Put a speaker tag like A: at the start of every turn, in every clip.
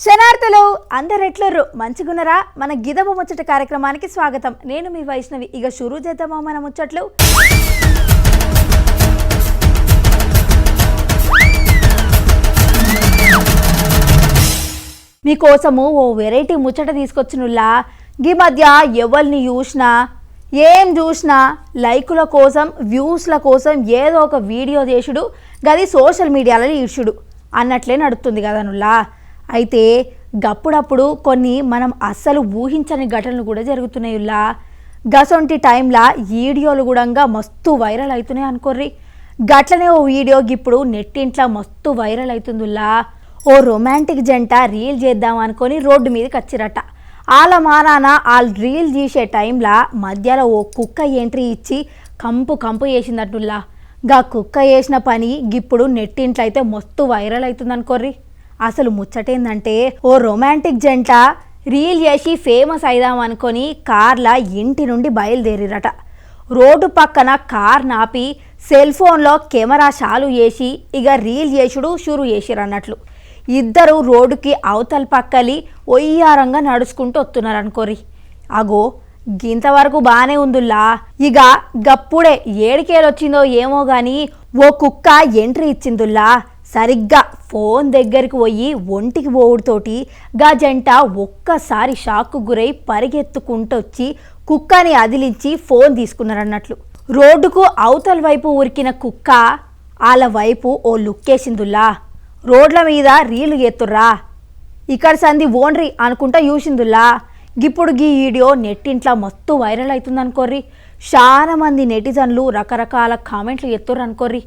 A: శనార్థులు అందరెట్లరు మంచిగున్నరా? మన గిదమ ముచ్చట కార్యక్రమానికి స్వాగతం. నేను మీ వైష్ణవి. ఇక షురూ చేద్దామా మన ముచ్చట్లు. మీకోసము ఓ వెరైటీ ముచ్చట తీసుకొచ్చినుల్లా. ఈ మధ్య ఎవరిని చూసినా లైకుల కోసం వ్యూస్ల కోసం ఏదో ఒక వీడియో చేసుడు, గది సోషల్ మీడియాలో ఈడ్చుడు అన్నట్లే నడుస్తుంది కదనుల్లా. అయితే గప్పుడప్పుడు కొన్ని మనం అస్సలు ఊహించని ఘటనలు కూడా జరుగుతున్నాయిలా. గసొంటి టైంలా వీడియోలు కూడా మస్తు వైరల్ అవుతున్నాయి అనుకోర్రి. గట్లనే ఓ వీడియో ఇప్పుడు నెట్టింట్లో మస్తు వైరల్ అవుతుందిలా. ఓ రొమాంటిక్ జంట రీల్ చేద్దాం అనుకొని రోడ్డు మీదకి వచ్చిరట. వాళ్ళ మానాన వాళ్ళు రీల్ చేసే టైంలా మధ్యలో ఓ కుక్క ఎంట్రీ ఇచ్చి కంపు చేసిందట్టుల్లా. గా కుక్క చేసిన పని ఇప్పుడు నెట్టింట్లో అయితే మస్తు వైరల్ అవుతుంది అనుకోర్రి. అసలు ముచ్చటేందంటే, ఓ రొమాంటిక్ జంట రీల్ చేసి ఫేమస్ అయిదాం అనుకొని కార్లా ఇంటి నుండి బయలుదేరిరట. రోడ్డు పక్కన కార్ నాపి సెల్ ఫోన్లో కెమెరా చాలు చేసి ఇక రీల్ చేసుడు షురు చేసిరన్నట్లు. ఇద్దరు రోడ్డుకి అవతల పక్కలి ఒయ్యారంగా నడుచుకుంటూ వస్తున్నారు అనుకోరి. అగో గింతవరకు బాగానే ఉందిలా. ఇక గప్పుడే ఏడికేలొచ్చిందో ఏమో గాని ఓ కుక్క ఎంట్రీ ఇచ్చిందిలా. సరిగ్గా ఫోన్ దగ్గరికి పోయి ఒంటికి పోవుడుతోటి గా జంట ఒక్కసారి షాక్కు గురై పరిగెత్తుకుంటొచ్చి కుక్కని అదిలించి ఫోన్ తీసుకున్నారన్నట్లు. రోడ్డుకు అవతల వైపు ఉరికిన కుక్క వాళ్ళ వైపు ఓ లుక్కేసిందుల్లా. రోడ్ల మీద రీలు ఎత్తుర్రా, ఇక్కడ సంది ఓన్రీ అనుకుంటా చూసిందుల్లా. ఇప్పుడు గీ వీడియో నెట్టింట్లో మస్తు వైరల్ అవుతుంది అనుకోర్రి. చాలా మంది నెటిజన్లు రకరకాల కామెంట్లు ఎత్తుర్రు అనుకోర్రి.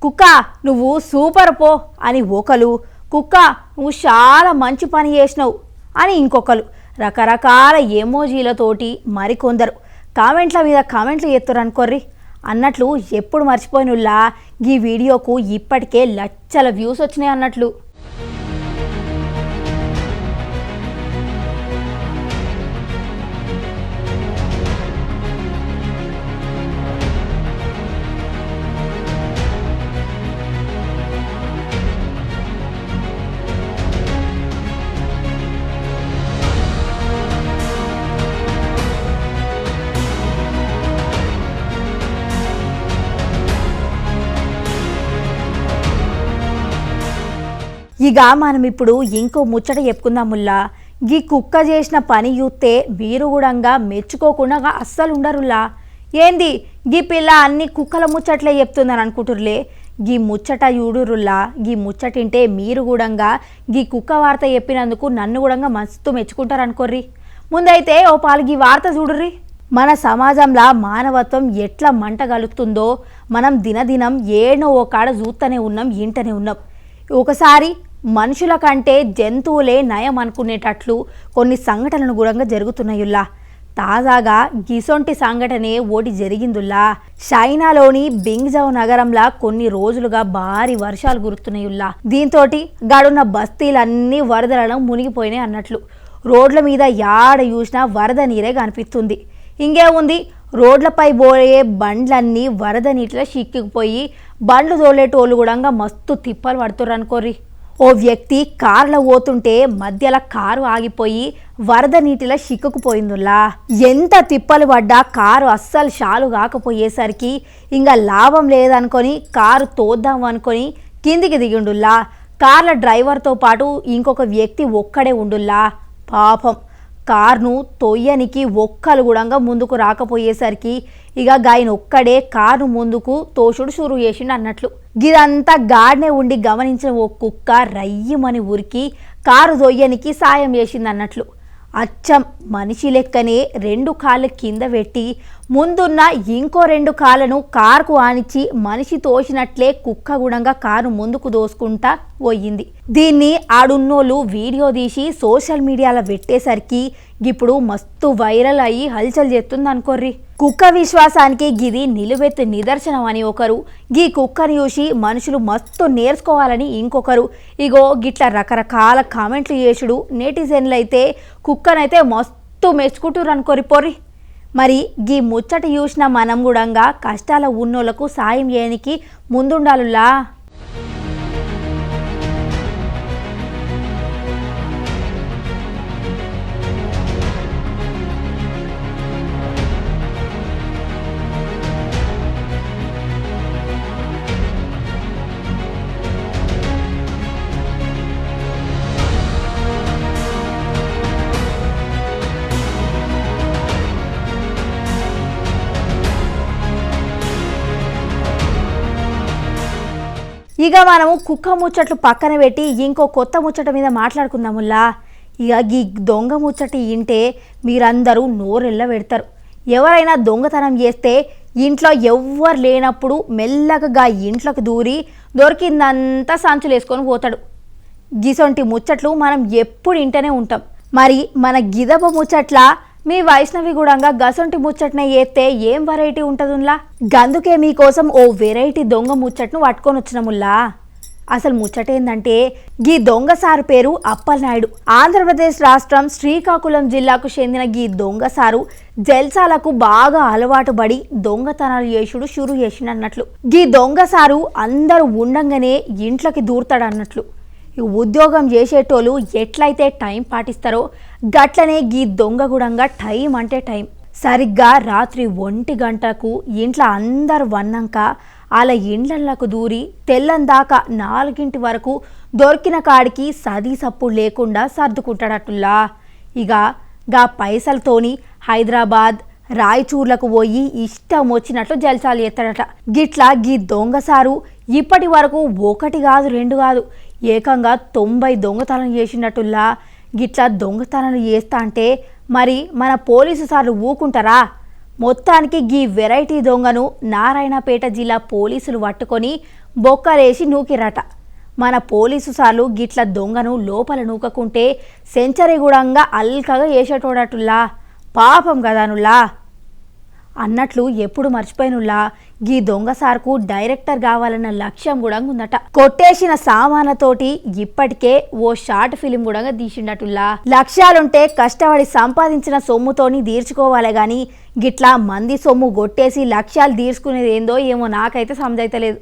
A: కుక్క నువ్వు సూపర్ పో అని ఒకరు, కుక్క నువ్వు చాలా మంచి పని చేసినావు అని ఇంకొకరు, రకరకాల ఎమోజీలతోటి మరికొందరు కామెంట్ల మీద కామెంట్లు చేస్తారు అనుకోర్రి. అన్నట్లు ఎప్పుడు మర్చిపోయినుల్లా ఈ వీడియోకు ఇప్పటికే లక్షల వ్యూస్ వచ్చినాయి అన్నట్లు. ఇక మనం ఇప్పుడు ఇంకో ముచ్చట చెప్పుకుందాముల్లా. గీ కుక్క చేసిన పని చూస్తే మీరు కూడా మెచ్చుకోకుండా అస్సలు ఉండరులా. ఏంది గీ పిల్ల అన్ని కుక్కల ముచ్చట్లే చెప్తుందని అనుకుంటుర్లే. గీ ముచ్చట చూడురుల్లా. గీ ముచ్చటింటే మీరు కూడా గీ కుక్క వార్త చెప్పినందుకు నన్ను కూడా మస్తు మెచ్చుకుంటారు అనుకోర్రి. ముందైతే ఓ పాలు గీ వార్త చూడుర్రి. మన సమాజంలో మానవత్వం ఎట్లా మంట కలుగుతుందో మనం దినదినం ఏనో ఓ కాడ చూస్తూనే ఉన్నాం, ఇంటనే ఉన్నాం. ఒకసారి మనుషుల కంటే జంతువులే నయం అనుకునేటట్లు కొన్ని సంఘటనలు కూడా జరుగుతున్నాయుల్లా. తాజాగా గిసొంటి సంఘటనే ఓటి జరిగిందుల్లా. చైనాలోని బింగ్జౌ నగరంలో కొన్ని రోజులుగా భారీ వర్షాలు కురుస్తున్నాయుల్లా. దీంతో గాడున్న బస్తీలన్నీ వరదలను మునిగిపోయినాయి అన్నట్లు. రోడ్ల మీద యాడ చూసినా వరద నీరే కనిపిస్తుంది. ఇంకేముంది, రోడ్లపై పోయే బండ్లన్నీ వరద నీటిలో చిక్కుకుపోయి బండ్లు తోలేటోళ్ళు కూడా మస్తు తిప్పలు పడుతుర్రు అనుకోర్రి. ఓ వ్యక్తి కారులో పోతుంటే మధ్యలో కారు ఆగిపోయి వరద నీటిలో చిక్కుకుపోయిందిలా. ఎంత తిప్పలు పడ్డా కారు అస్సలు షాలు కాకపోయేసరికి ఇంకా లాభం లేదనుకొని కారు తోద్దాం అనుకొని కిందికి దిగిండుల్లా. కార్ల డ్రైవర్తో పాటు ఇంకొక వ్యక్తి ఒక్కడే ఉండుల్లా. పాపం కారును తొయ్యనికి ఒక్కలు కూడా ముందుకు రాకపోయేసరికి ఇక గాయన ఒక్కడే కారును ముందుకు తోసుడు షురు చేసిండు అన్నట్లు. గిదంతా గాడినే ఉండి గమనించిన ఓ కుక్క రయ్యమని ఉరికి కారు తొయ్యనికి సాయం చేసింది అన్నట్లు. అచ్చం మనిషి లెక్కనే 2 కాళ్ళు కింద పెట్టి ముందున్న ఇంకో 2 కాళ్ళను కారుకు ఆనిచ్చి మనిషి తోసినట్లే కుక్క గుణంగా కారు ముందుకు దోసుకుంటా పోయింది. దీన్ని ఆడున్నోళ్ళు వీడియో తీసి సోషల్ మీడియాలో పెట్టేసరికి ఇప్పుడు మస్తు వైరల్ అయ్యి హల్చల్ చేస్తుంది అనుకోర్రి. కుక్క విశ్వాసానికి గిది నిలువెత్తు నిదర్శనం అని ఒకరు, గీ కుక్కని చూసి మనుషులు మస్తు నేర్చుకోవాలని ఇంకొకరు. ఇగో గిట్ల రకరకాల కామెంట్లు చేసుడు నెటిజన్లు అయితే కుక్కనైతే మస్తు మెచ్చుకుంటుర్రు అనుకోరి పోర్రి. మరి గీ ముచ్చట చూసిన మనం కూడా కష్టాల ఉన్నోళ్లకు సాయం చేయడానికి ముందుండాలులా. ఇక మనము కుక్క ముచ్చట్లు పక్కన పెట్టి ఇంకో కొత్త ముచ్చట మీద మాట్లాడుకుందాముల్లా. ఇక ఈ దొంగ ముచ్చటి ఇంటే మీరందరూ నోరెళ్ళ పెడతారు. ఎవరైనా దొంగతనం చేస్తే ఇంట్లో ఎవ్వరు లేనప్పుడు మెల్లగా ఇంట్లోకి దూరి దొరికిందంతా సంచులు వేసుకొని పోతాడు. గిసొంటి ముచ్చట్లు మనం ఎప్పుడు ఇంటనే ఉంటాం. మరి మన గిదప ముచ్చట్ల మీ వైష్ణవి గూడంగా గసొంటి ముచ్చట్నే చేస్తే ఏం వెరైటీ ఉంటుందిలా? గందుకే మీకోసం ఓ వెరైటీ దొంగ ముచ్చట్ను పట్టుకొని వచ్చినముల్లా. అసలు ముచ్చటేందంటే గీ దొంగ సారు పేరు అప్పలనాయుడు. ఆంధ్రప్రదేశ్ రాష్ట్రం శ్రీకాకుళం జిల్లాకు చెందిన గీ దొంగ సారు జల్సాలకు బాగా అలవాటు పడి దొంగతనాలు చేసుడు షురు చేసినట్లు. గీ దొంగ సారు అందరూ ఉండంగానే ఇంట్లోకి దూరతాడన్నట్లు. ఉద్యోగం చేసేటోళ్ళు ఎట్లయితే టైం పాటిస్తారో గట్లనే గీ దొంగ గుడంగా టైం అంటే టైం. సరిగ్గా రాత్రి 1 గంటకు ఇంట్లో అందరు వన్నాక అలా ఇండ్లకు దూరి తెల్లందాకా 4 వరకు దొరికిన కాడికి సది సప్పుడు లేకుండా సర్దుకుంటాడట్టులా. ఇక గా పైసలతోని హైదరాబాద్ రాయచూర్లకు పోయి ఇష్టం వచ్చినట్లు జల్సాలు చేస్తాడట. గిట్లా గీ దొంగసారు ఇప్పటి వరకు 1 కాదు 2 కాదు ఏకంగా 90 దొంగతనాలు చేసినట్టుల్లా. గిట్లా దొంగతనాలు చేస్తా అంటే మరి మన పోలీసు సార్లు ఊకుంటారా? మొత్తానికి గీ వెరైటీ దొంగను నారాయణపేట జిల్లా పోలీసులు పట్టుకొని బొక్కలేసి నూకిరట. మన పోలీసు సార్లు గిట్ల దొంగను లోపల నూకకుంటే సెంచరీ గుడంగా అల్కగా వేసేటోడటుల్లా. పాపం కదానుల్లా. అన్నట్లు ఎప్పుడు మర్చిపోయినుల్లా గీ దొంగ సార్కు డైరెక్టర్ కావాలన్న లక్ష్యం కూడా ఉందట. కొట్టేసిన సామాన్లతోటి ఇప్పటికే ఓ షార్ట్ ఫిలిం కూడా తీసిండటుల్లా. లక్ష్యాలుంటే కష్టపడి సంపాదించిన సొమ్ముతోని తీర్చుకోవాలి గాని గిట్లా మంది సొమ్ము కొట్టేసి లక్ష్యాలు తీర్చుకునేది ఏందో ఏమో నాకైతే సమజైతలేదు.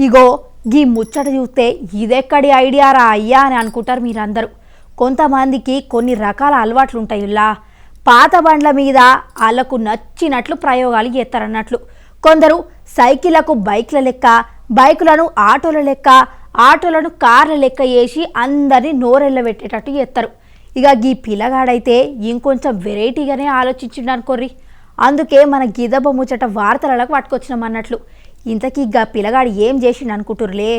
A: ఇగో గీ ముచ్చట చూస్తే ఇదెక్కడి ఐడియారా అయ్యా అని అనుకుంటారు మీరందరూ. కొంతమందికి కొన్ని రకాల అలవాట్లు ఉంటాయిలా. పాత బండ్ల మీద వాళ్ళకు నచ్చినట్లు ప్రయోగాలు చేస్తారన్నట్లు. కొందరు సైకిళ్లకు బైక్ల లెక్క, బైకులను ఆటోల లెక్క, ఆటోలను కార్ల లెక్క వేసి అందరినీ నోరెళ్ళ పెట్టేటట్టు చేస్తారు. ఇక గీ పిల్లగాడైతే ఇంకొంచెం వెరైటీగానే ఆలోచించిండు అనుకోర్రి. అందుకే మన గిదబ ముచ్చట వార్తలకు పట్టుకొచ్చినాం అన్నట్లు. ఇంతకీ గా పిల్లగాడు ఏం చేసిండు అనుకుంటుర్లే?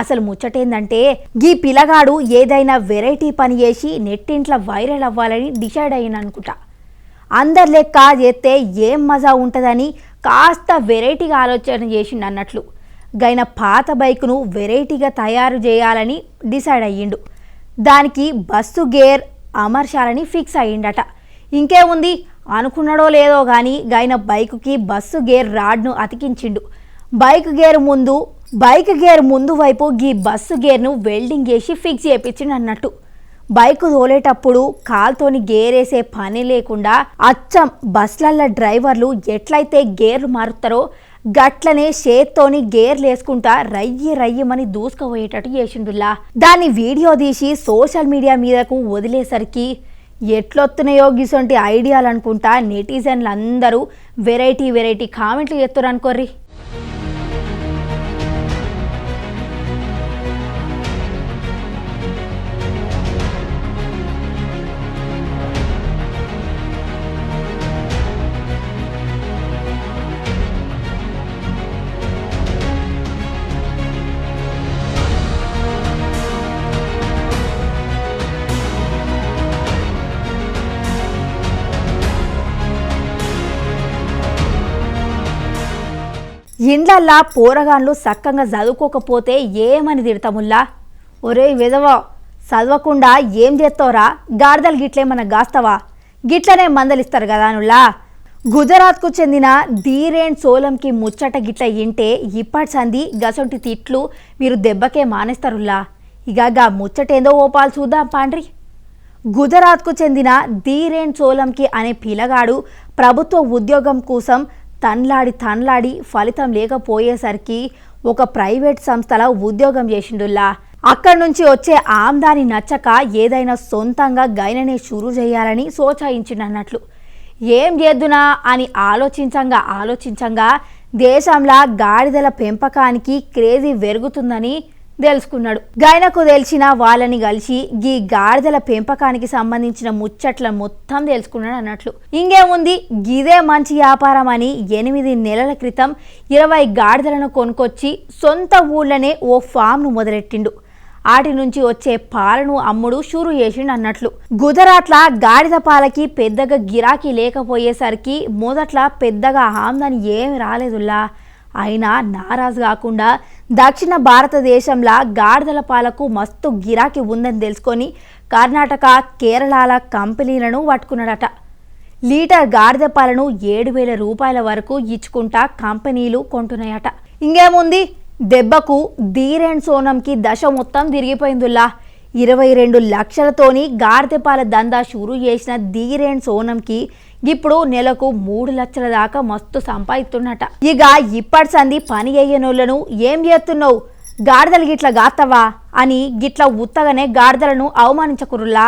A: అసలు ముచ్చటేందంటే గీ పిల్లగాడు ఏదైనా వెరైటీ పని చేసి నెట్టింట్లో వైరల్ అవ్వాలని డిసైడ్ అయ్యింది అనుకుంటా. అందరి లెక్క చేస్తే ఏం మజా ఉంటుందని కాస్త వెరైటీగా ఆలోచన చేసిండు అన్నట్లు. గైన పాత బైకును వెరైటీగా తయారు చేయాలని డిసైడ్ అయ్యిండు. దానికి బస్సు గేర్ అమర్చాలని ఫిక్స్ అయ్యిండట. ఇంకేముంది అనుకున్నాడో లేదో కానీ గైన బైకుకి బస్సు గేర్ రాడ్ను అతికించిండు. బైక్ గేర్ ముందు వైపు గీ బస్సు గేర్ను వెల్డింగ్ చేసి ఫిక్స్ చేయించిండు అన్నట్టు. బైకు తోలేటప్పుడు కాల్తోని గేర్ వేసే పని లేకుండా అచ్చం బస్లల్ల డ్రైవర్లు ఎట్లయితే గేర్లు మారుతారో గట్లనే చేత్తోని గేర్లు వేసుకుంటా రయ్యమని దూసుకుపోయేటట్టు చేసిండులా. దాన్ని వీడియో తీసి సోషల్ మీడియా మీదకు వదిలేసరికి ఎట్లొత్తున్నాయో గిసొంటి ఐడియాలు అనుకుంటా నెటిజన్లు అందరూ వెరైటీ కామెంట్లు చేస్తారు అనుకోర్రి. ఇండ్లల్లా పోరగాన్లు సక్కంగా చదువుకోకపోతే ఏమని తిడతాముల్లా? ఒరే విధవా, చదవకుండా ఏం చేస్తావురా, గాడిదలు గిట్లేమన్నా గాస్తావా? గిట్లనే మందలిస్తారు కదా అనుల్లా. గుజరాత్కు చెందిన ధీరేన్ సోలంకి ముచ్చట గిట్ల ఇంటే ఇప్పటి సంది గసొంటి తిట్లు మీరు దెబ్బకే మానేస్తారుల్లా. ఇక గా ముచ్చటేందో ఓపాలు చూద్దాం పాండ్రి. గుజరాత్కు చెందిన ధీరేన్ సోలంకి అనే పిల్లగాడు ప్రభుత్వ ఉద్యోగం కోసం తన్లాడి ఫలితం లేకపోయేసరికి ఒక ప్రైవేట్ సంస్థల ఉద్యోగం చేసిండుల్లా. అక్కడి నుంచి వచ్చే ఆమ్దాని నచ్చక ఏదైనా సొంతంగా గైననే షురూ చేయాలని సోచాయించిండన్నట్లు. ఏం చేద్దునా అని ఆలోచించంగా దేశంలో గాడిదల పెంపకానికి క్రేజీ పెరుగుతుందని తెలుసుకున్నాడు. గైనకు తెలిసిన వాళ్ళని కలిసి ఈ గాడిదల పెంపకానికి సంబంధించిన ముచ్చట్ల మొత్తం తెలుసుకున్నాడు అన్నట్లు. ఇంకేముంది, గిదే మంచి వ్యాపారం అని 8 నెలల క్రితం 20 గాడిదలను కొనుక్కొచ్చి సొంత ఊళ్ళనే ఓ ఫామ్ను మొదలెట్టిండు. వాటి నుంచి వచ్చే పాలను అమ్ముడు షురూ చేసిండు అన్నట్లు. గుజరాత్లో గాడిద పాలకి పెద్దగా గిరాకీ లేకపోయేసరికి మొదట్లో పెద్దగా ఆమ్దాని ఏమి రాలేదుల్లా. అయినా నారాజు కాకుండా దక్షిణ భారతదేశంలో గాడిదల పాలకు మస్తు గిరాకీ ఉందని తెలుసుకొని కర్ణాటక, కేరళల కంపెనీలను పట్టుకున్నాడట. లీటర్ గాడిద పాలను 7,000 రూపాయల వరకు ఇచ్చుకుంటా కంపెనీలు కొంటున్నాయట. ఇంకేముంది, దెబ్బకు ధీరేన్ సోనంకి దశ మొత్తం తిరిగిపోయిందిలా. 22 లక్షలతోని గాడిదపాల దందా షురూ చేసిన ధీరేన్ సోనంకి ఇప్పుడు నెలకు 3 లక్షల దాకా మస్తు సంపాదిస్తున్నట. ఇక ఇప్పటి సంది పని అయ్యనోళ్లను ఏం చేస్తున్నావు, గాడిదలు గిట్ల గాత్తవా అని గిట్ల ఉత్తగానే గాడిదలను అవమానించకురులా.